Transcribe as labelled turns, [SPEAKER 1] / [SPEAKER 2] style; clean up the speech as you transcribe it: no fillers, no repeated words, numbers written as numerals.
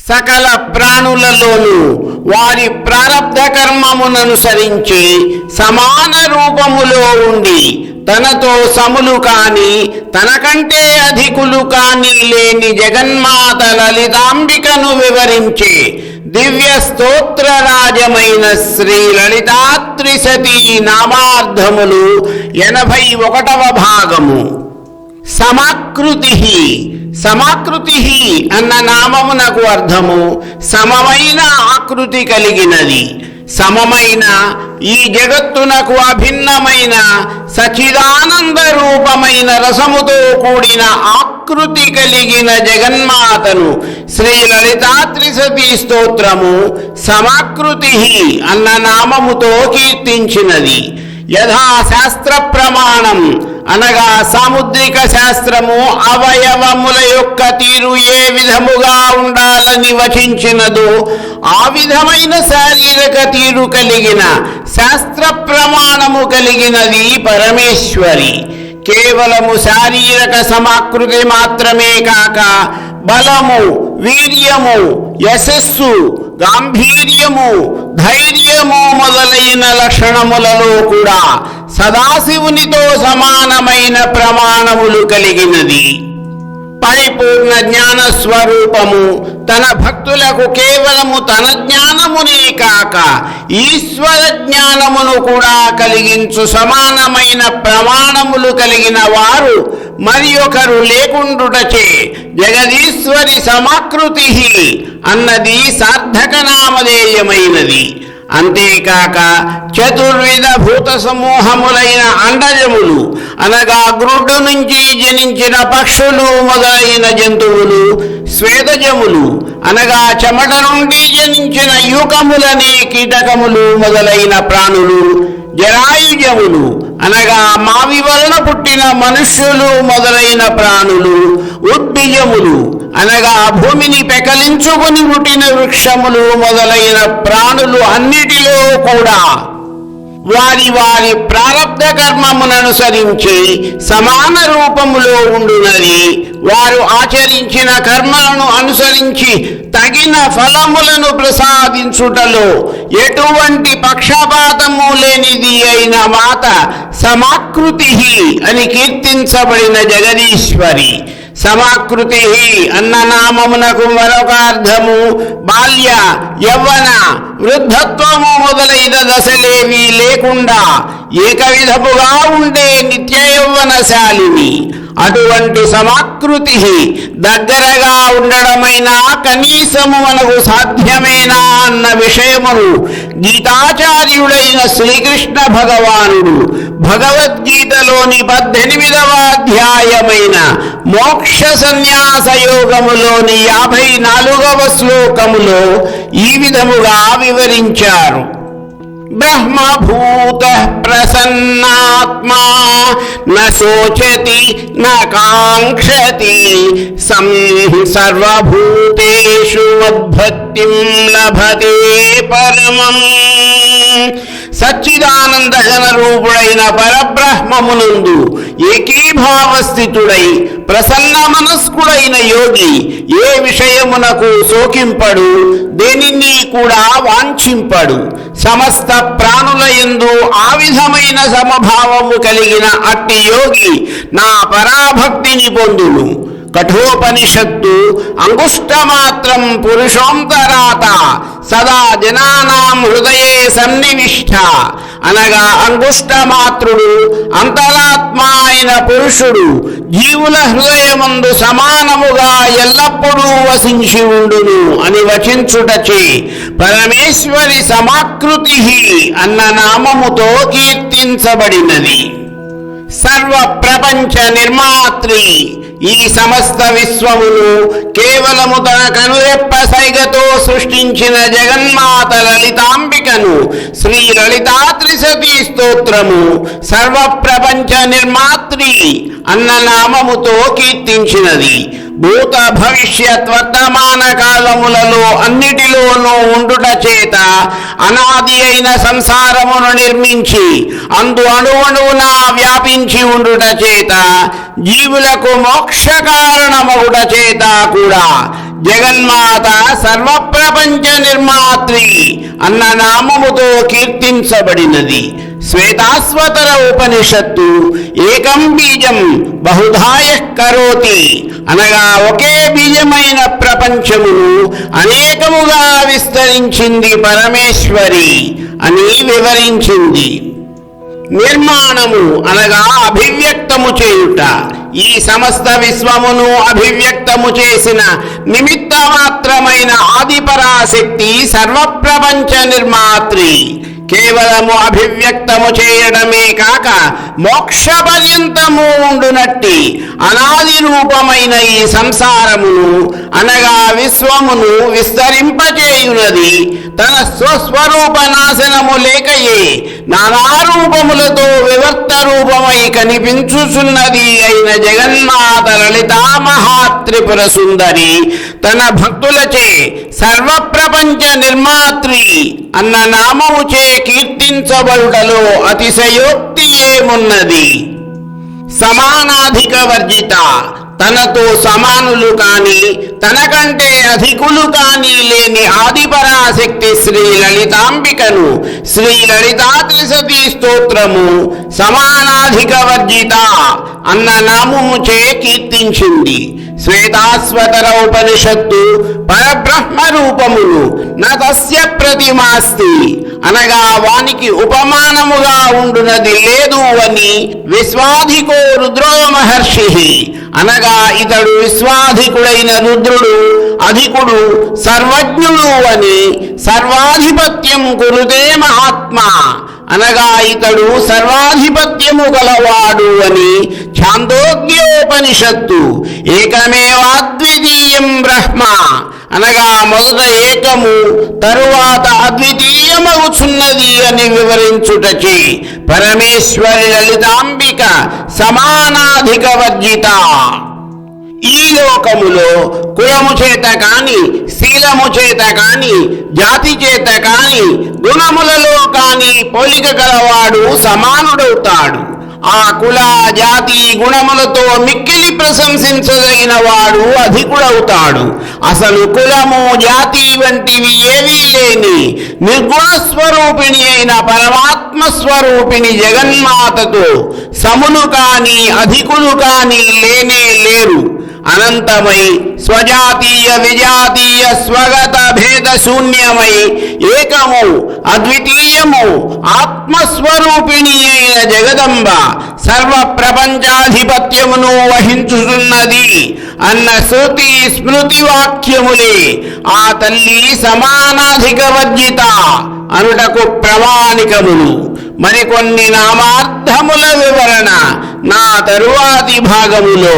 [SPEAKER 1] సకల ప్రాణులలోనూ వారి ప్రారబ్ధ కర్మముననుసరించి సమాన రూపములో ఉండి తనతో సములు కాని తనకంటే అధికులు కాని లేని జగన్మాత లలితాంబికను వివరించే దివ్య స్తోత్రరాజమైన శ్రీ లలితాత్రిశతీ నామార్థములు 81వ భాగము. సమాకృతి అన్న నామమునకు అర్థము సమమైన ఆకృతి కలిగినది. సమమైన ఈ జగత్తునకు అభిన్నమైన సచిదానంద రూపమైన రసముతో కూడిన ఆకృతి కలిగిన జగన్మాతను శ్రీ లలితాత్రిశతీ స్తోత్రము సమాకృతి అన్న నామముతో కీర్తించినది. యథాశాస్త్ర ప్రమాణం అనగా సాముద్రిక శాస్త్రము అవయవముల యొక్క తీరు ఏ విధముగా ఉండాలని వచించినదో ఆ విధమైన శారీరక తీరు కలిగిన శాస్త్ర ప్రమాణము కలిగినది పరమేశ్వరి. కేవలము శారీరక సమాకృతి మాత్రమే కాక బలము, వీర్యము, యశస్సు, గాంభీర్యము, ధైర్యము మొదలైన లక్షణములలో కూడా సదాశివునితో సమానమైన ప్రమాణములు కలిగినది. పరిపూర్ణ జ్ఞాన స్వరూపము తన భక్తులకు కేవలము తన జ్ఞానమునే కాక ఈశ్వర జ్ఞానమును కూడా కలిగించు సమానమైన ప్రమాణములు కలిగిన వారు మరి ఒకరు లేకుండుటచే జగదీశ్వరి సమాకృతి అన్నది సార్థక నామధేయమైనది. అంతేకాక చతుర్విధ భూత సమూహములైన అండజములు అనగా గ్రుడ్డు నుంచి జనించిన పక్షులు మొదలైన జంతువులు, శ్వేతజములు అనగా చెమట నుండి జనించిన యూకములనే కీటకములు మొదలైన ప్రాణులు, జరాయుజములు అనగా మావి వలన పుట్టిన మనుష్యులు మొదలైన ప్రాణులు, ఉద్భిజములు అనగా భూమిని పెకలించుకుని పుట్టిన వృక్షములు మొదలైన ప్రాణులు అన్నిటిలో కూడా వారి వారి ప్రారబ్ధ కర్మముననుసరించి సమాన రూపములో ఉండునది. వారు ఆచరించిన కర్మలను అనుసరించి తగిన ఫలములను ప్రసాదించుటలో ఎటువంటి పక్షపాతము లేనిది అయిన మాత సమాకృతి అని కీర్తించబడిన జగదీశ్వరి. సమాకృతి అన్న నామమునకు మరొక అర్థము బాల్య, యవ్వన, వృద్ధత్వము మొదలైన దశలేవి లేకుండా ఏకవిధముగా ఉండే నిత్య యౌవనశాలిని. అటువంటి సమాకృతి దగ్గరగా ఉండడమైనా కనీసము మనకు సాధ్యమేనా అన్న విషయమును గీతాచార్యుడైన శ్రీకృష్ణ భగవానుడు భగవద్గీతలోని 18వ అధ్యాయమైన మోక్ష సన్యాస యోగములోని 54వ శ్లోకములో ఈ విధముగా వివరించారు. బ్రహ్మభూత ప్రసన్నాత్మా న శోచతి న కాంక్షతి సర్వభూతేషు మద్భక్తిం లభతే పరమం. సచ్చిదానంద ఘన రూపుడైన పరబ్రహ్మమునందు ఏకీభావస్థితుడై ప్రసన్న మనస్కుడైన యోగి ఏ విషయమునకు శోకింపడు, దేనిని కూడా వాంఛింపడు. సమస్త ప్రాణుల యందు ఆ విధమైన సమభావము కలిగిన అట్టి యోగి నా పరాభక్తిని పొందును. కఠోపనిషత్తు అంగుష్టమాత్రం పురుషోంతరాత సదా జనానాం హృదయే సన్నివిష్ట అనగా అంగుష్టమాత్రుడు అంతరాత్మ అయిన పురుషుడు జీవుల హృదయమందు సమానముగా ఎల్లప్పుడూ వసించి ఉండును అని వచించుటచే పరమేశ్వరి సమాకృతి అన్న నామముతో కీర్తించబడినది. సర్వ ప్రపంచ నిర్మాత్రి ఈ సమస్త విశ్వమును కేవలము తన కనురెప్ప సైగతో సృష్టించిన జగన్మాత లలితాంబికను శ్రీ లలితాత్రిశతీ స్తోత్రము సర్వ ప్రపంచ నిర్మాత్రి అన్న నామముతో కీర్తించినది. భూత భవిష్యత్ వర్తమాన కాలములలో అన్నిటిలోనూ ఉండుట చేత అనాది అయిన సంసారమును నిర్మించి అందు అణువణువున వ్యాపించి ఉండుట చేత జీవులకు మోక్ష కారణమగుట చేత కూడా జగన్మాత సర్వప్రపంచ నిర్మాత్రి అన్న నామముతో కీర్తించబడినది. శ్వేతాశ్వతర ఉపనిషత్తు ఏకం బీజం బహుధాయ కరోతి అనగా ఒకే బీజమైన ప్రపంచమును అనేకముగా విస్తరించింది పరమేశ్వరి అని వివరించింది. నిర్మాణము అనగా అభివ్యక్తము చేయుట. ఈ సమస్త విశ్వమును అభివ్యక్తము చేసిన నిమిత్త మాత్రమైన ఆదిపరాశక్తి సర్వప్రపంచ నిర్మాత్రి. కేవలము అభివ్యక్తము చేయడమే కాక మోక్ష పర్యంతము ఉండునట్టి అనాది రూపమైన ఈ సంసారమును అనగా విశ్వమును విస్తరింపచేయునది తన స్వస్వరూప నాశనము లేకయే నానారూపములతో వివర్త రూపమై కనిపించుచున్నది అయిన జగన్మాత లలితా మహాత్రిపుర సుందరి తన భక్తులచే సర్వప్రపంచ నిర్మాత్రి అన్న నామముచే కీర్తించబడుటలో అతిశయోక్తి ఏమున్నది? సమానాధిక వర్జిత, తనతో సమానులు కాని తనకంటే అధికులు కాని లేని ఆదిపరాశక్తి శ్రీ లలితాంబికను శ్రీ లలితా త్రిశతీ స్తోత్రము సమానాధిక వర్జిత అన్న నామముచే కీర్తించింది. శ్వేతాశ్వతర ఉపనిషత్తు పరబ్రహ్మ రూపములు నతస్య ప్రతిమాస్తి అనగా వానికి ఉపమానముగా ఉండునది లేదు అని విశ్వాధికో రుద్రో మహర్షి అనగా ఇతడు విశ్వాధికుడైన రుద్రుడు అధికుడు సర్వజ్ఞుడు అని సర్వాధిపత్యం కురుతే మహాత్మా అనగా ఇతడు సర్వాధిపత్యము గలవాడు అని ఛాందోగ్యోపనిషత్తు ఏకమేవాద్వితీయం బ్రహ్మ అనగా మొదట ఏకము తరువాత అద్వితీయమగుచున్నది అని వివరించుటచే పరమేశ్వరి లలితాంబిక సమానాధిక వర్జిత. ఈ లోకములో కులము చేత కాని శీలము చేత కాని జాతి చేత కాని గుణములలో కాని పోలిక గలవాడు సమానుడవుతాడు. ఆ కుల జాతి గుణములతో మిక్కిలి ప్రశంసించదగిన వాడు అధికుడవుతాడు. అసలు కులము జాతి వంటివి ఏవీ లేని నిర్గుణ స్వరూపిణి అయిన పరమాత్మ స్వరూపిణి జగన్మాతతో సములు కాని అధికులు కాని లేనే లేరు. అనంతమై స్వజాతీయ విజాతీయ స్వగత భేద శూన్యమై ఏకము అద్వితీయము ఆత్మస్వరూపిణి అయిన జగదంబ సర్వ ప్రపంచాధిపత్యమును వహించుతున్నది అన్న శృతి స్మృతి వాక్యములే ఆ తల్లి సమానాధిక వర్జిత అనుటకు ప్రమాణికములు. మరికొన్ని నామార్థముల వివరణ నా తరువాతి భాగములో.